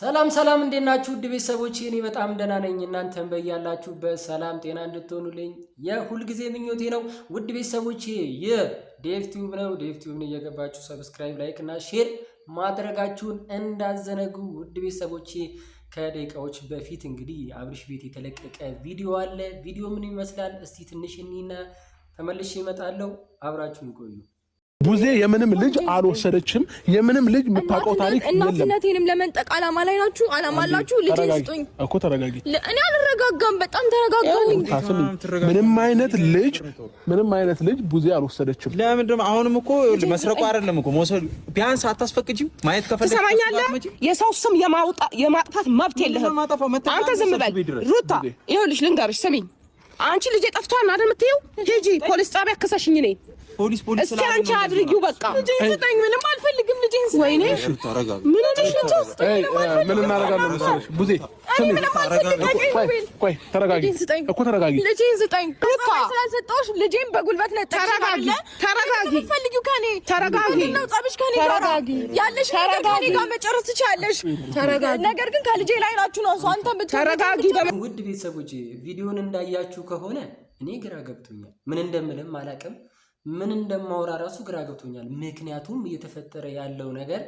ሰላም እንዴት ናችሁ? ውድ ቤተሰቦቼ እኔ በጣም ደህና ነኝ። እናንተም በያላችሁበት ሰላም ጤና እንድትሆኑልኝ የሁል ጊዜ ምኞቴ ነው። ውድ ቤተሰቦቼ የዴቭ ቲዩብ ነው። ዴቭ ቲዩብን እየገባችሁ ሰብስክራይብ፣ ላይክ እና ሼር ማድረጋችሁን እንዳዘነጉ። ውድ ቤተሰቦቼ ከደቂቃዎች በፊት እንግዲህ አብርሽ ቤት የተለቀቀ ቪዲዮ አለ። ቪዲዮ ምን ይመስላል? እስቲ ትንሽ እኒና ተመልሼ እመጣለሁ። አብራችሁን ቆዩ። ቡዜ የምንም ልጅ አልወሰደችም። የምንም ልጅ የምታውቀው ታሪክ የለም። እናትነቴንም ለመንጠቅ አላማ ላይ ናችሁ። አላማ አላችሁ። ልጅ ስጡኝ እኮ ተረጋጊ። እኔ አልረጋጋም። በጣም ተረጋጋሁኝ። ምንም አይነት ልጅ ቡዜ አልወሰደችም። ለምንድነው? አሁንም እኮ መስረቁ አይደለም እኮ መውሰድ። ቢያንስ አታስፈቅጂም? ማየት ከፈለግሽ ትሰማኛለህ? የሰው ስም የማጥፋት መብት የለህም አንተ። ዝም በል ሩታ። ይኸውልሽ ልንገርሽ፣ ስሚኝ። አንቺ ልጅ ጠፍቷል አይደል የምትይው? ሂጂ ፖሊስ ጣቢያ ክሰሽኝ ነኝ። ፖሊስ እስቲ አንቺ አድርጊው በቃ። ልጄን ስጠኝ። ምንም አልፈልግም። ልጄን ስጠኝ። ወይኔ ምን ምን እናደርጋለን መሰለሽ? ቡዜ ቆይ ተረጋጊ እኮ ተረጋጊ። ልጄን ስጠኝ። ሩታ ስላልሰጠሁሽ ልጄን በጉልበት ነጠቅሽ። ተረጋጊ። ፈልጊው ከኔ ተረጋጊ። ነው ጸብሽ ከኔ ጋር ያለሽ ነገር ከኔ ጋር መጨረስ ትችያለሽ። ነገር ግን ከልጄ ላይ ናችሁ ነው አንተ ተረጋጊ። ውድ ቤተሰቦቼ ቪዲዮን እንዳያችሁ ከሆነ እኔ ግራ ገብቶኛል። ምን እንደምልም አላውቅም። ምን እንደማወራ ራሱ ግራ ገብቶኛል። ምክንያቱም እየተፈጠረ ያለው ነገር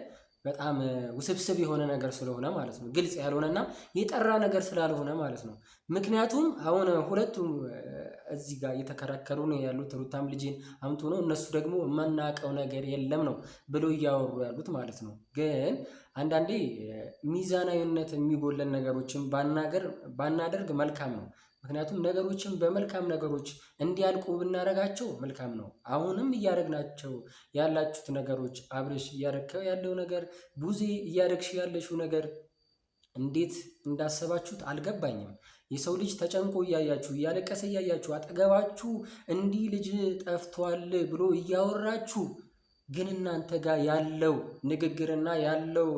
በጣም ውስብስብ የሆነ ነገር ስለሆነ ማለት ነው። ግልጽ ያልሆነና የጠራ ነገር ስላልሆነ ማለት ነው። ምክንያቱም አሁን ሁለቱም እዚህ ጋር እየተከራከሩ ነው ያሉት። ሩታም ልጄን አምጡ ነው፣ እነሱ ደግሞ የማናውቀው ነገር የለም ነው ብሎ እያወሩ ያሉት ማለት ነው። ግን አንዳንዴ ሚዛናዊነት የሚጎለን ነገሮችን ባናደርግ መልካም ነው። ምክንያቱም ነገሮችን በመልካም ነገሮች እንዲያልቁ ብናደርጋቸው መልካም ነው። አሁንም እያደረግናቸው ያላችሁት ነገሮች፣ አብርሽ እያደረግከው ያለው ነገር፣ ቡዜ እያደረግሽ ያለሽው ነገር እንዴት እንዳሰባችሁት አልገባኝም። የሰው ልጅ ተጨንቆ እያያችሁ እያለቀሰ እያያችሁ አጠገባችሁ እንዲህ ልጅ ጠፍቷል ብሎ እያወራችሁ ግን እናንተ ጋር ያለው ንግግርና ያለው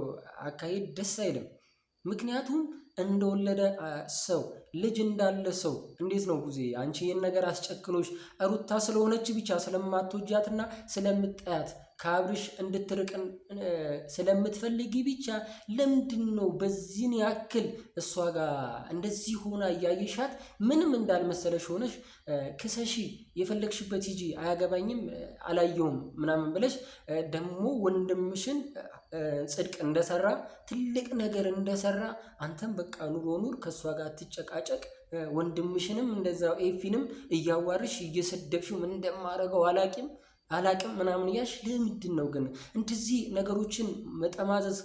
አካሄድ ደስ አይልም። ምክንያቱም እንደወለደ ሰው ልጅ እንዳለ ሰው እንዴት ነው ቡዜ አንቺ ይህን ነገር አስጨክኖሽ ሩታ ስለሆነች ብቻ ስለማትወጃትና ስለምጠያት ከአብርሽ እንድትርቅን ስለምትፈልጊ ብቻ ለምንድን ነው በዚህን ያክል እሷ ጋር እንደዚህ ሆና እያየሻት ምንም እንዳልመሰለሽ ሆነሽ ክሰሺ፣ የፈለግሽበት ሂጂ፣ አያገባኝም፣ አላየውም ምናምን ብለሽ ደግሞ ወንድምሽን ጽድቅ እንደሰራ ትልቅ ነገር እንደሰራ አንተም በቃ ኑር ከእሷ ጋር ትጨቃጨቅ፣ ወንድምሽንም እንደዛው ኤፊንም እያዋርሽ እየሰደብሽው ምን እንደማደርገው አላቅም ምናምን እያልሽ ለምንድን ነው ግን እንደዚህ ነገሮችን መጠማዘዝ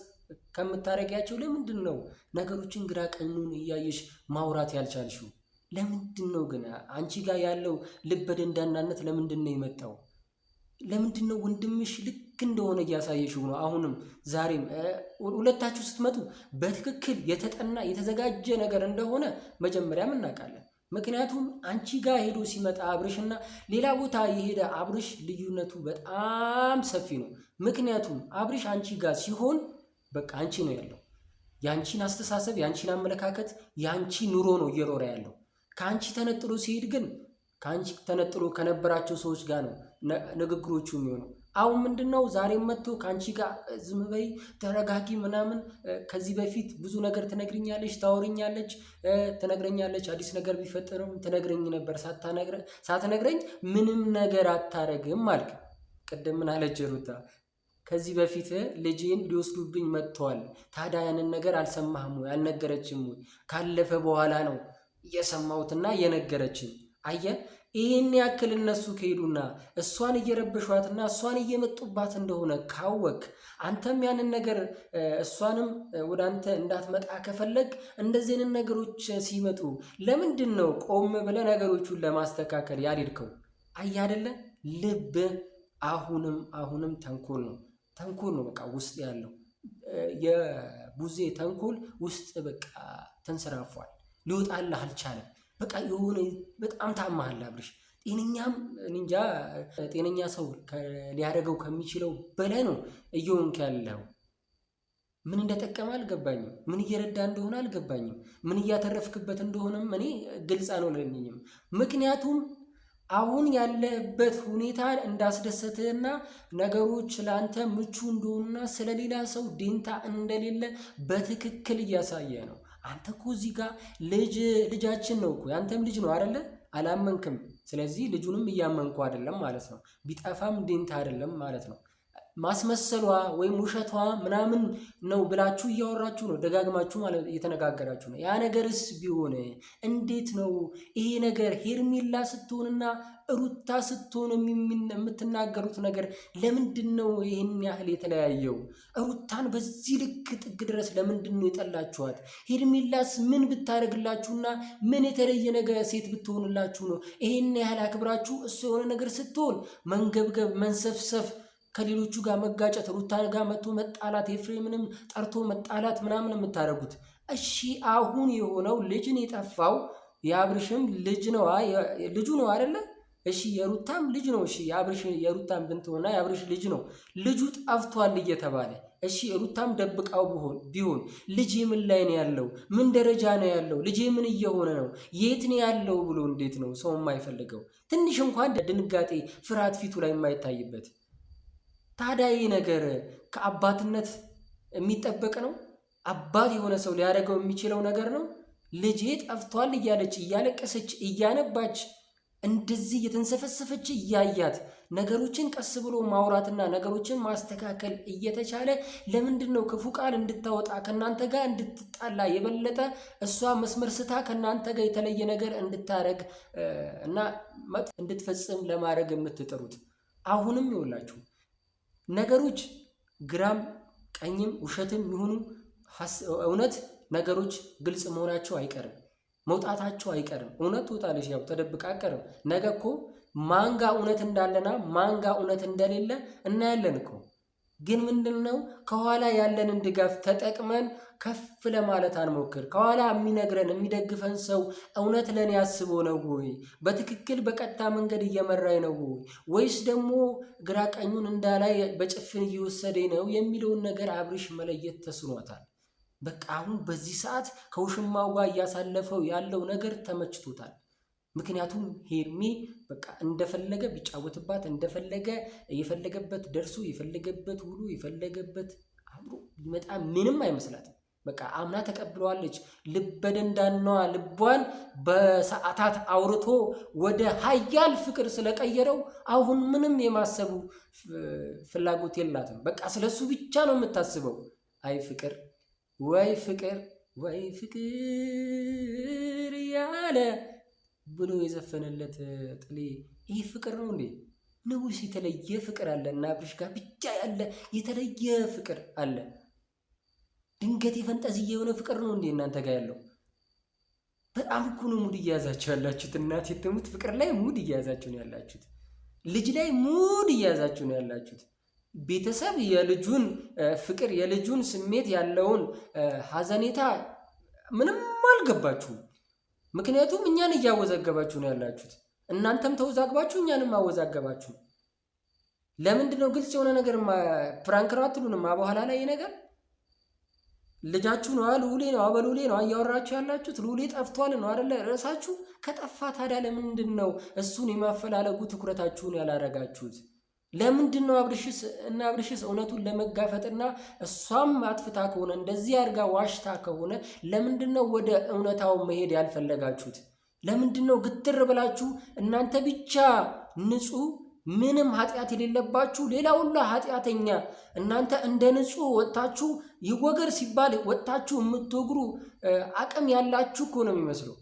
ከምታረጊያቸው? ለምንድን ነው ነገሮችን ግራ ቀኙን እያየሽ ማውራት ያልቻልሽው? ለምንድን ነው ግን አንቺ ጋር ያለው ልበ ደንዳናነት ለምንድን ነው የመጣው? ለምንድን ነው ወንድምሽ ልክ እንደሆነ እያሳየሽው ነው? አሁንም ዛሬም ሁለታችሁ ስትመጡ በትክክል የተጠና የተዘጋጀ ነገር እንደሆነ መጀመሪያም እናውቃለን። ምክንያቱም አንቺ ጋር ሄዶ ሲመጣ አብርሽና ሌላ ቦታ የሄደ አብርሽ ልዩነቱ በጣም ሰፊ ነው። ምክንያቱም አብርሽ አንቺ ጋር ሲሆን በቃ አንቺ ነው ያለው። የአንቺን አስተሳሰብ፣ የአንቺን አመለካከት፣ የአንቺ ኑሮ ነው እየኖረ ያለው። ከአንቺ ተነጥሎ ሲሄድ ግን ከአንቺ ተነጥሎ ከነበራቸው ሰዎች ጋር ነው ንግግሮቹ የሚሆነው። አሁን ምንድነው ዛሬም መጥቶ ከአንቺ ጋር ዝም በይ ተረጋጊ ምናምን፣ ከዚህ በፊት ብዙ ነገር ትነግርኛለች፣ ታወሪኛለች፣ ትነግረኛለች። አዲስ ነገር ቢፈጠርም ትነግረኝ ነበር። ሳትነግረኝ ምንም ነገር አታረግም አልክ። ቅድም ምን አለች ሩታ? ከዚህ በፊት ልጄን ሊወስዱብኝ መጥተዋል። ታዲያ ያንን ነገር አልሰማህም ወይ? አልነገረችም ወይ? ካለፈ በኋላ ነው የሰማሁትና የነገረችኝ። አየህ፣ ይህን ያክል እነሱ ከሄዱና እሷን እየረበሿትና እሷን እየመጡባት እንደሆነ ካወቅ፣ አንተም ያንን ነገር እሷንም ወደ አንተ እንዳትመጣ ከፈለግ እንደዚህ ነገሮች ሲመጡ ለምንድን ነው ቆም ብለህ ነገሮቹን ለማስተካከል ያልሄድከው? አየህ አይደለ? ልብ አሁንም ተንኮል ነው በቃ ውስጥ ያለው የቡዜ ተንኮል ውስጥ በቃ ተንሰራፏል። ሊወጣልህ አልቻለም። በቃ የሆነ በጣም ታማሃል አብርሽ። ጤነኛ ሰው ሊያደርገው ከሚችለው በላይ ነው እየሆንክ ያለው። ምን እንደጠቀመ አልገባኝም። ምን እየረዳ እንደሆነ አልገባኝም። ምን እያተረፍክበት እንደሆነም እኔ ግልጽ አልሆነልኝም። ምክንያቱም አሁን ያለበት ሁኔታ እንዳስደሰተና ነገሮች ላንተ ምቹ እንደሆኑና ስለሌላ ሰው ደንታ እንደሌለ በትክክል እያሳየ ነው። አንተ እኮ እዚህ ጋር ልጃችን ነው እኮ ያንተም ልጅ ነው አይደለ? አላመንክም። ስለዚህ ልጁንም እያመንኩ አይደለም ማለት ነው። ቢጠፋም ደንታ አይደለም ማለት ነው። ማስመሰሏ ወይም ውሸቷ ምናምን ነው ብላችሁ እያወራችሁ ነው፣ ደጋግማችሁ ማለት እየተነጋገራችሁ ነው። ያ ነገርስ ቢሆን እንዴት ነው ይሄ ነገር? ሄርሜላ ስትሆንና ሩታ ስትሆን የምትናገሩት ነገር ለምንድን ነው ይህን ያህል የተለያየው? ሩታን በዚህ ልክ ጥግ ድረስ ለምንድን ነው የጠላችኋት? ሄርሜላስ ምን ብታደርግላችሁና ምን የተለየ ነገር ሴት ብትሆንላችሁ ነው ይህን ያህል አክብራችሁ እሱ የሆነ ነገር ስትሆን መንገብገብ፣ መንሰፍሰፍ፣ ከሌሎቹ ጋር መጋጨት፣ ሩታ ጋር መጥቶ መጣላት፣ ኤፍሬምንም ጠርቶ መጣላት ምናምን የምታደርጉት? እሺ አሁን የሆነው ልጅን የጠፋው የአብርሽም ልጅ ነው፣ ልጁ ነው አይደለ? እሺ የሩታም ልጅ ነው። እሺ የሩታም ብንትሆና የአብርሽ ልጅ ነው። ልጁ ጠፍቷል እየተባለ እሺ ሩታም ደብቃው ቢሆን ልጅ ምን ላይ ነው ያለው? ምን ደረጃ ነው ያለው? ልጅ ምን እየሆነ ነው? የት ነው ያለው ብሎ እንዴት ነው ሰው የማይፈልገው? ትንሽ እንኳን ድንጋጤ፣ ፍርሃት ፊቱ ላይ የማይታይበት? ታዲያ ይህ ነገር ከአባትነት የሚጠበቅ ነው? አባት የሆነ ሰው ሊያደርገው የሚችለው ነገር ነው? ልጄ ጠፍቷል እያለች እያለቀሰች እያነባች እንደዚህ እየተንሰፈሰፈች እያያት ነገሮችን ቀስ ብሎ ማውራትና ነገሮችን ማስተካከል እየተቻለ ለምንድን ነው ክፉ ቃል እንድታወጣ ከእናንተ ጋር እንድትጣላ የበለጠ እሷ መስመር ስታ ከእናንተ ጋር የተለየ ነገር እንድታረግ እና እንድትፈጽም ለማድረግ የምትጥሩት? አሁንም ይውላችሁ ነገሮች ግራም ቀኝም ውሸትም ይሁኑ እውነት ነገሮች ግልጽ መሆናቸው አይቀርም፣ መውጣታቸው አይቀርም። እውነት ትወጣለች፣ ያው ተደብቃ አይቀርም። ነገ እኮ ማንጋ እውነት እንዳለና ማንጋ እውነት እንደሌለ እናያለን እኮ። ግን ምንድነው ከኋላ ያለንን ድጋፍ ተጠቅመን ከፍ ለማለት አንሞክር። ከኋላ የሚነግረን የሚደግፈን ሰው እውነት ለኔ ያስቦ ነው ወይ? በትክክል በቀጥታ መንገድ እየመራኝ ነው ወይ? ወይስ ደግሞ ግራ ቀኙን እንዳላይ በጭፍን እየወሰደኝ ነው የሚለውን ነገር አብርሽ መለየት ተስኖታል። በቃ አሁን በዚህ ሰዓት ከውሽማው ጋር እያሳለፈው ያለው ነገር ተመችቶታል። ምክንያቱም ሄርሜ በቃ እንደፈለገ ቢጫወትባት እንደፈለገ የፈለገበት ደርሶ የፈለገበት ውሎ የፈለገበት አብሮ ሊመጣ ምንም አይመስላትም። በቃ አምና ተቀብለዋለች። ልበደንዳናዋ ልቧን በሰዓታት አውርቶ ወደ ሀያል ፍቅር ስለቀየረው አሁን ምንም የማሰቡ ፍላጎት የላትም። በቃ ስለሱ ብቻ ነው የምታስበው። አይ ፍቅር ወይ ፍቅር ወይ ፍቅር ያለ ብሎ የዘፈነለት ጥሌ ይህ ፍቅር ነው እንዴ? ንጉስ የተለየ ፍቅር አለ እና አብርሽ ጋር ብቻ ያለ የተለየ ፍቅር አለ? ድንገት የፈንጠዝዬ የሆነ ፍቅር ነው እንዴ እናንተ ጋር ያለው? በጣም እኮ ነው ሙድ እያያዛችሁ ያላችሁት። እናቴ ትሙት ፍቅር ላይ ሙድ እያያዛችሁ ነው ያላችሁት። ልጅ ላይ ሙድ እያያዛችሁ ነው ያላችሁት። ቤተሰብ የልጁን ፍቅር የልጁን ስሜት ያለውን ሀዘኔታ ምንም አልገባችሁም። ምክንያቱም እኛን እያወዛገባችሁ ነው ያላችሁት። እናንተም ተወዛግባችሁ እኛንም አወዛገባችሁ። ለምንድን ነው ግልጽ የሆነ ነገር ፕራንክ ነው አትሉንም? በኋላ ላይ ነገር ልጃችሁ ነው ልዑሌ ነው በልዑሌ ነው እያወራችሁ ያላችሁት። ልዑሌ ጠፍቷል ነው አይደለ ርዕሳችሁ? ከጠፋ ታዲያ ለምንድን ነው እሱን የማፈላለጉ ትኩረታችሁን ያላረጋችሁት? ለምንድን ነው አብርሽስ እውነቱን ለመጋፈጥና እሷም አጥፍታ ከሆነ እንደዚህ አድርጋ ዋሽታ ከሆነ ለምንድን ነው ወደ እውነታው መሄድ ያልፈለጋችሁት? ለምንድን ነው ግትር ብላችሁ እናንተ ብቻ ንጹህ ምንም ኃጢአት የሌለባችሁ ሌላ ሁሉ ኃጢአተኛ እናንተ እንደ ንጹህ ወጣችሁ ይወገር ሲባል ወጣችሁ የምትወግሩ አቅም ያላችሁ እኮ ነው የሚመስለው።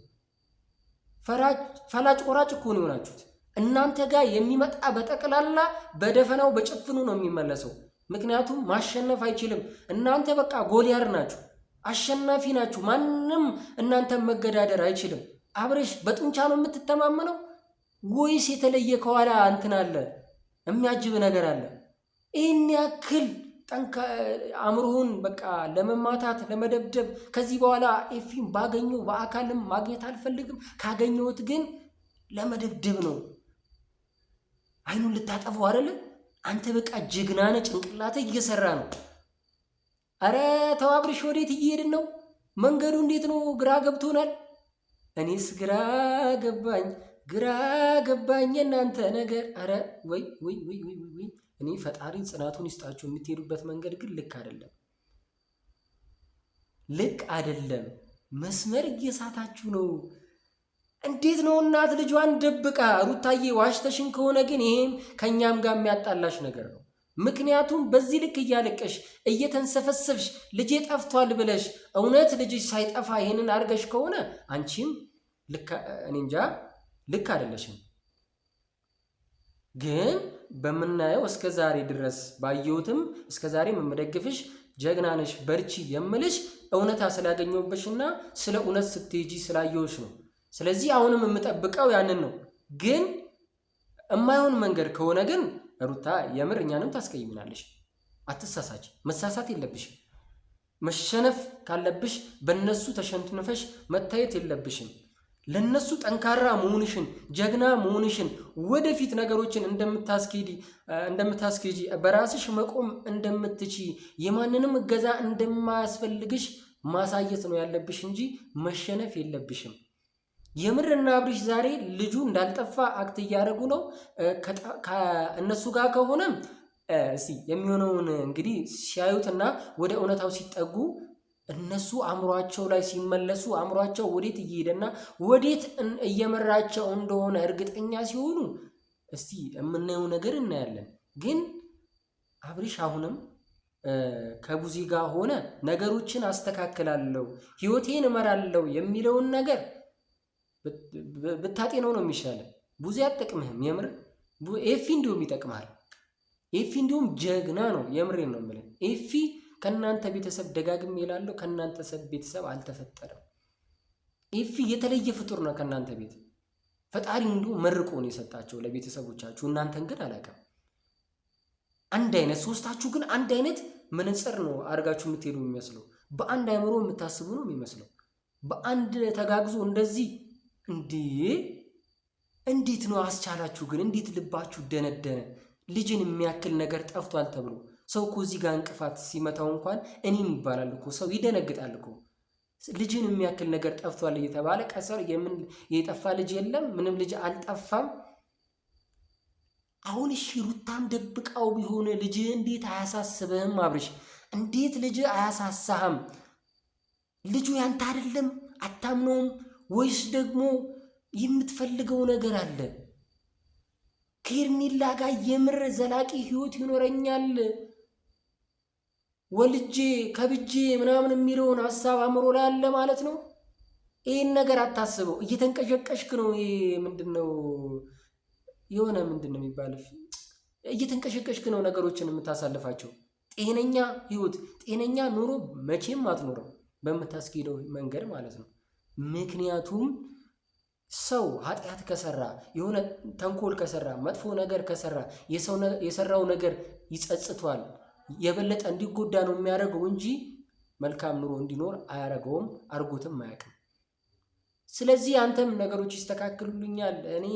ፈላጭ ቆራጭ እኮ ነው የሆናችሁት። እናንተ ጋር የሚመጣ በጠቅላላ በደፈናው በጭፍኑ ነው የሚመለሰው። ምክንያቱም ማሸነፍ አይችልም። እናንተ በቃ ጎልያር ናችሁ፣ አሸናፊ ናችሁ። ማንም እናንተን መገዳደር አይችልም። አብርሽ በጡንቻ ነው የምትተማመነው ወይስ የተለየ ከኋላ እንትን አለ የሚያጅብ ነገር አለ? ይህን ያክል አእምሮውን በቃ ለመማታት ለመደብደብ። ከዚህ በኋላ ኤፊን ባገኘው በአካልም ማግኘት አልፈልግም፣ ካገኘሁት ግን ለመደብደብ ነው። አይኑን ልታጠፈው አይደለ? አንተ በቃ ጀግና ነህ፣ ጭንቅላትህ እየሰራ ነው። አረ ተው አብርሽ፣ ወዴት እየሄድን ነው? መንገዱ እንዴት ነው? ግራ ገብቶናል። እኔስ ግራ ገባኝ ግራ ገባኝ እናንተ ነገር። አረ ወይ እኔ ፈጣሪ ጽናቱን ይስጣችሁ። የምትሄዱበት መንገድ ግን ልክ አይደለም። መስመር እየሳታችሁ ነው። እንዴት ነው እናት ልጇን ደብቃ? ሩታዬ ዋሽተሽን ከሆነ ግን ይሄም ከኛም ጋር የሚያጣላሽ ነገር ነው። ምክንያቱም በዚህ ልክ እያለቀሽ እየተንሰፈሰፍሽ ልጄ ጠፍቷል ብለሽ እውነት ልጅሽ ሳይጠፋ ይሄንን አድርገሽ ከሆነ አንቺም እኔ እንጃ ልክ አይደለሽም። ግን በምናየው እስከዛሬ ድረስ ባየሁትም እስከዛሬ የምደግፍሽ ጀግና ነሽ በርቺ የምልሽ እውነታ ስላገኘሁብሽና ስለ እውነት ስትሄጂ ስላየሁሽ ነው። ስለዚህ አሁንም የምጠብቀው ያንን ነው። ግን የማይሆን መንገድ ከሆነ ግን ሩታ የምር እኛንም ታስቀይምናለሽ። አትሳሳች። መሳሳት የለብሽም። መሸነፍ ካለብሽ በእነሱ ተሸንፍነሽ መታየት የለብሽም። ለነሱ ጠንካራ መሆንሽን ጀግና መሆንሽን ወደፊት ነገሮችን እንደምታስኬጂ በራስሽ መቆም እንደምትቺ የማንንም እገዛ እንደማያስፈልግሽ ማሳየት ነው ያለብሽ እንጂ መሸነፍ የለብሽም። የምርና አብርሽ ዛሬ ልጁ እንዳልጠፋ አክት እያደረጉ ነው። ከእነሱ ጋር ከሆነም እስቲ የሚሆነውን እንግዲህ ሲያዩትና ወደ እውነታው ሲጠጉ እነሱ አእምሯቸው ላይ ሲመለሱ አእምሯቸው ወዴት እየሄደና ወዴት እየመራቸው እንደሆነ እርግጠኛ ሲሆኑ እስቲ የምናየው ነገር እናያለን። ግን አብርሽ አሁንም ከቡዚ ጋር ሆነ ነገሮችን አስተካክላለሁ ህይወቴን እመራለሁ የሚለውን ነገር ብታጤነው ነው የሚሻለው። ቡዚ አትጠቅምህም። የምር ኤፊ እንዲሁም ይጠቅማል። ኤፊ እንዲሁም ጀግና ነው። የምሬን ነው የምልህ። ኤፊ ከእናንተ ቤተሰብ ደጋግም ይላለሁ፣ ከእናንተ ቤተሰብ አልተፈጠረም። ኤፊ የተለየ ፍጡር ነው ከእናንተ ቤት። ፈጣሪ እንዲሁ መርቆ ነው የሰጣቸው ለቤተሰቦቻችሁ። እናንተን ግን አላውቅም። አንድ አይነት ሶስታችሁ ግን አንድ አይነት መነጽር ነው አድርጋችሁ የምትሄዱ የሚመስለው። በአንድ አይምሮ የምታስቡ ነው የሚመስለው። በአንድ ተጋግዞ እንደዚህ እንዴት ነው አስቻላችሁ ግን? እንዴት ልባችሁ ደነደነ? ልጅን የሚያክል ነገር ጠፍቷል ተብሎ ሰው እኮ እዚህ ጋር እንቅፋት ሲመታው እንኳን እኔን ይባላል እኮ ሰው ይደነግጣል እኮ። ልጅን የሚያክል ነገር ጠፍቷል እየተባለ ቀሰር የጠፋ ልጅ የለም፣ ምንም ልጅ አልጠፋም። አሁን እሺ ሩታም ደብቃው ቢሆን ልጅ እንዴት አያሳስብህም? አብርሽ እንዴት ልጅ አያሳሳህም? ልጁ ያንተ አይደለም? አታምነውም ወይስ ደግሞ የምትፈልገው ነገር አለ? ከሄርሜላ ጋር የምር ዘላቂ ህይወት ይኖረኛል ወልጄ ከብጄ ምናምን የሚለውን ሀሳብ አእምሮ ላይ አለ ማለት ነው። ይህን ነገር አታስበው። እየተንቀሸቀሽክ ነው። ይሄ ምንድነው የሆነ ምንድነው የሚባለው? እየተንቀሸቀሽክ ነው ነገሮችን የምታሳልፋቸው። ጤነኛ ህይወት ጤነኛ ኑሮ መቼም አትኖረው በምታስኬደው መንገድ ማለት ነው። ምክንያቱም ሰው ኃጢአት ከሰራ የሆነ ተንኮል ከሰራ መጥፎ ነገር ከሰራ የሰራው ነገር ይጸጽቷል። የበለጠ እንዲጎዳ ነው የሚያደርገው እንጂ መልካም ኑሮ እንዲኖር አያደርገውም፣ አርጎትም አያውቅም። ስለዚህ አንተም ነገሮች ይስተካከሉልኛል፣ እኔ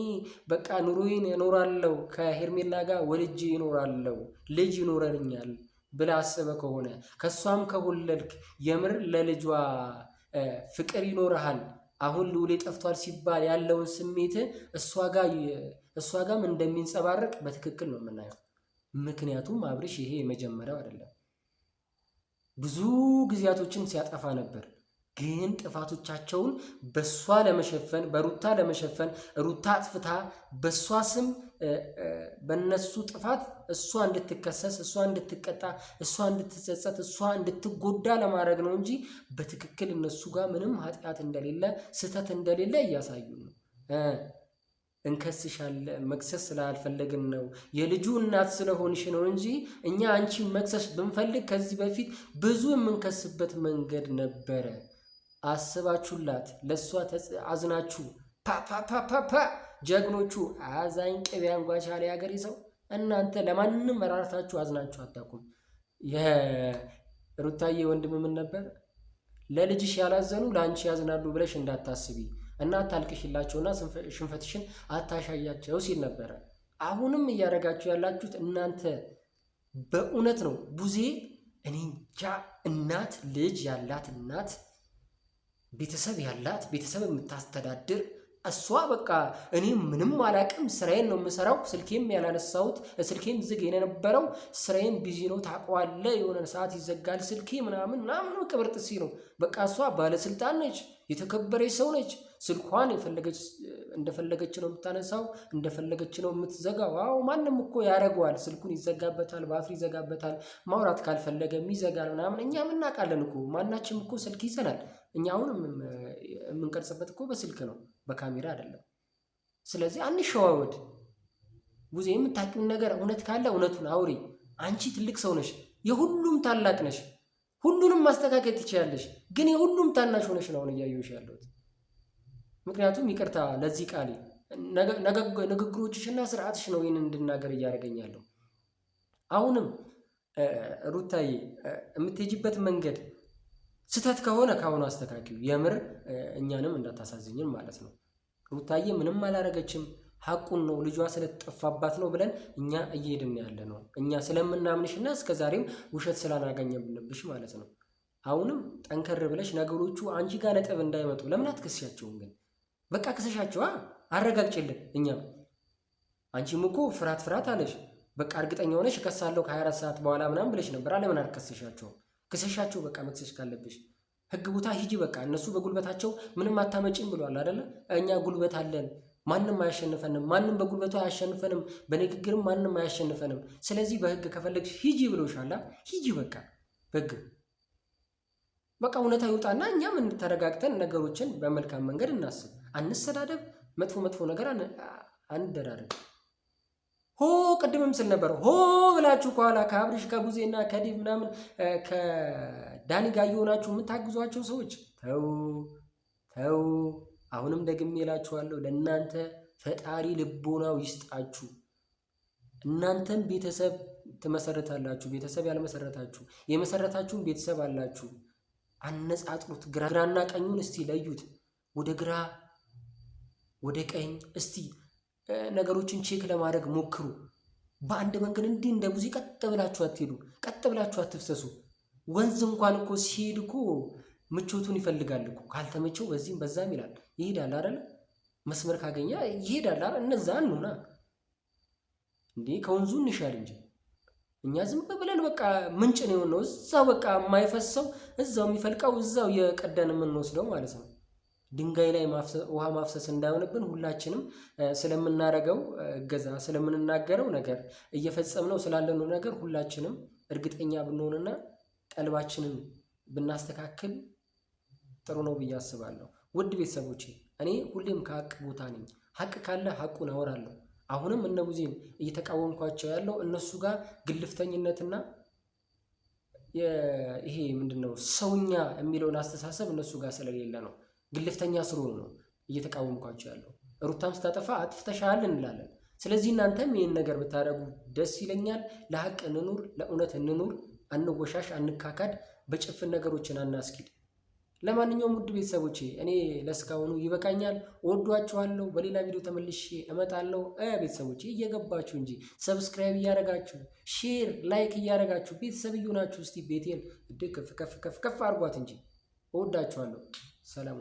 በቃ ኑሮዬን እኖራለሁ፣ ከሄርሜላ ጋር ወልጄ እኖራለሁ፣ ልጅ ይኖረኛል ብለህ አስበህ ከሆነ ከሷም ከወለድክ የምር ለልጇ ፍቅር ይኖርሃል። አሁን ልውሌ ጠፍቷል ሲባል ያለውን ስሜት እሷ ጋም እንደሚንጸባረቅ በትክክል ነው የምናየው። ምክንያቱም አብርሽ ይሄ የመጀመሪያው አይደለም። ብዙ ጊዜያቶችን ሲያጠፋ ነበር። ግን ጥፋቶቻቸውን በሷ ለመሸፈን በሩታ ለመሸፈን ሩታ አጥፍታ በሷ ስም በነሱ ጥፋት እሷ እንድትከሰስ እሷ እንድትቀጣ እሷ እንድትጸጸት እሷ እንድትጎዳ ለማድረግ ነው እንጂ በትክክል እነሱ ጋር ምንም ኃጢአት እንደሌለ ስህተት እንደሌለ እያሳዩ ነው። እንከስሻለን መክሰስ ስላልፈለግን ነው የልጁ እናት ስለሆንሽ ነው እንጂ እኛ አንቺን መክሰስ ብንፈልግ ከዚህ በፊት ብዙ የምንከስበት መንገድ ነበረ። አስባችሁላት ለሷ አዝናችሁ ፓፓፓፓ ጀግኖቹ አዛኝ ቅቤ አንጓች አለ ያገሬ ሰው። እናንተ ለማንንም መራራታችሁ አዝናችሁ አታውቁም። የሩታዬ ወንድም ምን ነበር ለልጅሽ ያላዘኑ ለአንቺ ያዝናሉ ብለሽ እንዳታስቢ እና አታልቅሽላቸውና ሽንፈትሽን አታሻያቸው ሲል ነበረ። አሁንም እያደረጋችሁ ያላችሁት እናንተ በእውነት ነው። ቡዜ እኔ እንጃ እናት ልጅ ያላት እናት ቤተሰብ ያላት ቤተሰብ የምታስተዳድር እሷ በቃ እኔ ምንም አላቅም ስራዬን ነው የምሰራው። ስልኬም ያላነሳሁት ስልኬም ዝግ የነበረው ስራዬን ቢዚ ነው ታውቀዋለህ። የሆነ ሰዓት ይዘጋል ስልኬ ምናምን ቅብርጥሲ ነው። በቃ እሷ ባለስልጣን ነች፣ የተከበረች ሰው ነች። ስልኳን እንደፈለገች ነው የምታነሳው፣ እንደፈለገች ነው የምትዘጋው። አዎ ማንም እኮ ያደርገዋል። ስልኩን ይዘጋበታል፣ ባትሪ ይዘጋበታል፣ ማውራት ካልፈለገም ይዘጋል ምናምን። እኛም እናውቃለን እኮ ማናችም እኮ ስልክ ይዘናል። እኛ አሁን የምንቀርጽበት እኮ በስልክ ነው፣ በካሜራ አይደለም። ስለዚህ አንሸዋወድ። ቡዜ የምታውቂውን ነገር እውነት ካለ እውነቱን አውሪ። አንቺ ትልቅ ሰው ነሽ፣ የሁሉም ታላቅ ነሽ፣ ሁሉንም ማስተካከል ትችያለሽ። ግን የሁሉም ታናሽ ሆነሽ ነው አሁን እያየሁሽ ያለሁት። ምክንያቱም ይቅርታ ለዚህ ቃሌ ንግግሮችሽና ስርዓትሽ ነው ይህን እንድናገር እያደረገኛለሁ። አሁንም ሩታዬ የምትሄጂበት መንገድ ስተት ከሆነ ካሁኑ አስተካክዩ። የምር እኛንም እንዳታሳዝኝም ማለት ነው። ሩታዬ ምንም አላረገችም፣ ሐቁን ነው ልጇ ስለጠፋባት ነው ብለን እኛ እየሄድን ያለ ነው። እኛ ስለምናምንሽና እስከዛሬም ውሸት ስላላገኘብንብሽ ማለት ነው። አሁንም ጠንከር ብለሽ ነገሮቹ አንቺ ጋር ነጥብ እንዳይመጡ ለምን አትከስሻቸውም? ግን በቃ ክሰሻቸው፣ አረጋግጭልን። እኛም አንቺም እኮ ፍርሃት አለሽ። በቃ እርግጠኛ ሆነሽ እከሳለሁ ከ24 ሰዓት በኋላ ምናምን ብለሽ ነበር። ለምን አልከሰሻቸውም? ክሰሻቸው በቃ። መክሰሽ ካለብሽ ህግ ቦታ ሂጂ በቃ። እነሱ በጉልበታቸው ምንም አታመጪም ብለዋል አይደለ? እኛ ጉልበት አለን፣ ማንም አያሸንፈንም፣ ማንም በጉልበቱ አያሸንፈንም፣ በንግግርም ማንም አያሸንፈንም። ስለዚህ በህግ ከፈለግሽ ሂጂ ብሎሻላ፣ ሂጂ በቃ በህግ በቃ እውነታ ይውጣና እኛም ተረጋግተን ነገሮችን በመልካም መንገድ እናስብ። አንሰዳደብ፣ መጥፎ ነገር አንደራረግ። ሆ ቅድምም ስል ነበር ሆ ብላችሁ ከኋላ ከአብርሽ ከቡዜና ከዲቭ ምናምን ከዳኒ ጋር የሆናችሁ የምታግዟቸው ሰዎች ተው። አሁንም ደግሜ እላችኋለሁ፣ ለእናንተ ፈጣሪ ልቦናው ይስጣችሁ። እናንተም ቤተሰብ ትመሰረታላችሁ። ቤተሰብ ያልመሰረታችሁ የመሰረታችሁን ቤተሰብ አላችሁ። አነጻጥሩት። ግራና ቀኙን እስቲ ለዩት። ወደ ግራ ወደ ቀኝ እስቲ ነገሮችን ቼክ ለማድረግ ሞክሩ። በአንድ መንገድ እንዲህ እንደ ቡዜ ቀጥ ብላችሁ አትሄዱ፣ ቀጥ ብላችሁ አትፍሰሱ። ወንዝ እንኳን እኮ ሲሄድ እኮ ምቾቱን ይፈልጋል እኮ። ካልተመቸው በዚህም በዛም ይላል፣ ይሄዳል አይደል? መስመር ካገኘ ይሄዳል አይደል? እነዛ እንሆና እንዴ ከወንዙ እንሻል እንጂ እኛ ዝም ብለን በቃ ምንጭ ነው የሆነው። እዛው በቃ የማይፈሰው እዛው የሚፈልቀው እዛው የቀደን የምንወስደው ማለት ነው። ድንጋይ ላይ ውሃ ማፍሰስ እንዳይሆንብን ሁላችንም ስለምናረገው እገዛ ስለምንናገረው ነገር እየፈጸምነው ስላለነው ነገር ሁላችንም እርግጠኛ ብንሆንና ቀልባችንን ብናስተካክል ጥሩ ነው ብዬ አስባለሁ። ውድ ቤተሰቦቼ እኔ ሁሌም ከሀቅ ቦታ ነኝ። ሀቅ ካለ ሀቁን አወራለሁ። አሁንም እነ ቡዜን እየተቃወምኳቸው ያለው እነሱ ጋር ግልፍተኝነትና ይሄ ምንድነው ሰውኛ የሚለውን አስተሳሰብ እነሱ ጋር ስለሌለ ነው። ግልፍተኛ ስለሆኑ ነው እየተቃወምኳቸው ያለው። ሩታም ስታጠፋ አጥፍተሻል እንላለን። ስለዚህ እናንተም ይህን ነገር ብታደርጉ ደስ ይለኛል። ለሀቅ እንኑር፣ ለእውነት እንኑር። አንወሻሽ፣ አንካካድ፣ በጭፍን ነገሮችን አናስኪድ። ለማንኛውም ውድ ቤተሰቦቼ እኔ ለስካሁኑ ይበቃኛል። ወዷችኋለሁ። በሌላ ቪዲዮ ተመልሼ እመጣለሁ። ቤተሰቦቼ እየገባችሁ እንጂ ሰብስክራይብ እያደረጋችሁ ሼር፣ ላይክ እያደረጋችሁ ቤተሰብ እዩናችሁ። እስቲ ቤቴን ከፍ አድርጓት እንጂ። ወዳችኋለሁ። ሰላም